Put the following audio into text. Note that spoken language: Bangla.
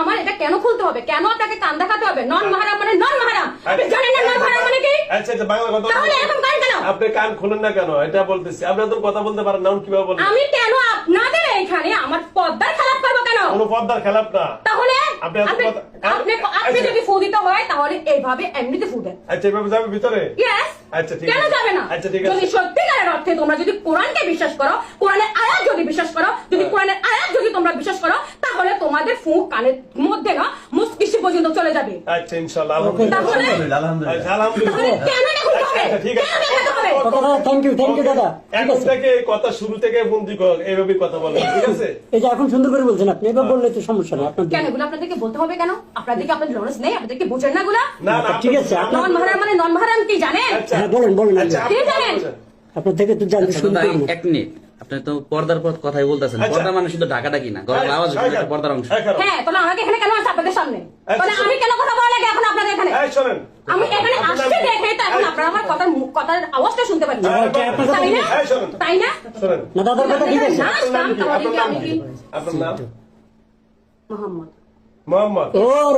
আমার এটা কেন খুলতে হবে, কেন আপনাকে কান দেখাতে হবে? নন মাহারাম মানে নন মাহারাম, আপনি জানেন না নন মাহারাম মানে কি? আচ্ছা আচ্ছা, বাংলা কথা তাহলে এরকম করেন কেন? আপনি কান খুলেন না কেন এটা বলতেছি। আপনি তো কথা বলতে পারেন না, কিভাবে বলবেন? আমি কেন আপনাদের এইখানে আমার পর্দার খেলাপ করবো কেন? কোনো পর্দার খেলাপ না। তাহলে আপনি এত আপনি কথা- আপনি যদি ফু দিতে হয় তাহলে এইভাবে এমনিতে ফু দেন। আচ্ছা, এভাবে যাবে ভিতরে? ইয়েস। আচ্ছা ঠিক কেন আছে। যাবে না? আচ্ছা ঠিক আছে। যদি সত্যিকারের অর্থে তোমরা যদি কোরআনকে বিশ্বাস করো, কোরআনের আয়াত যদি বিশ্বাস করো, যদি কোরআনের আয়াত যদি তোমরা বিশ্বাস করো, তাহলে তোমাদের ফু কানের মধ্যে না মস্তিষ্ক পর্যন্ত চলে যাবে। আচ্ছা ইনশাআল্লাহ, তাহলে আলহামদুলিল্লাহ। আচ্ছা, আলহামদুলিল্লাহ। তাহলে কেন এটা করতে হবে? আচ্ছা, ঠিক আছে। কেন দেখাতে হবে? থ্যাংক ইউ দাদা। ঠিক এখন আছে, থেকে এই কথা শুরু থেকে বন্দি কর, এইভাবেই কথা বলেন, ঠিক আছে? এই যে এখন সুন্দর করে বলছেন আপনি, এবার বললে তো সমস্যা নেই আপনার। কেন এগুলো আপনাদেরকে বলতে হবে কেন? আপনাদেরকে আপনাদের নলেজ নেই? আপনাদেরকে বোঝেন না এগুলা? না না, ঠিক আছে, আপনার নন মাহারাম মানে নন মাহারাম কি জানেন? আচ্ছা হ্যাঁ, বলেন আচ্ছা, আপনি। কি জানেন? আপনার থেকে তো জানতে শুনতে দাদা, পারবো। এক মিনিট, আপনি তো পর্দার পর কথাই বলতেছেন। আচ্ছা। পর্দা মানে শুধু ঢাকাঢাকি না, গলার আওয়াজ হচ্ছে একটা পর্দার অংশ। হ্যাঁ, তাহলে আমাকে এখানে কেন আসছে আপনাদের সামনে? আচ্ছা, তাহলে আমি কেন কথা বলা লাগে এখন আপনাদের এখানে? এই শোনেন, আমি এখানে আসছে দেখে তো এখন আপনারা আমার কথার আওয়াজটা শুনতে পাচ্ছেন, তাই না? এই শোনেন, তাই না? শোনেন। না দাদার কথা ঠিক আছে। না, আপনার নাম কি? তাহলে আপনার নাম আমি কি? কি? আপনার নাম? মোহাম্মদ। মোহাম্মদ। ওর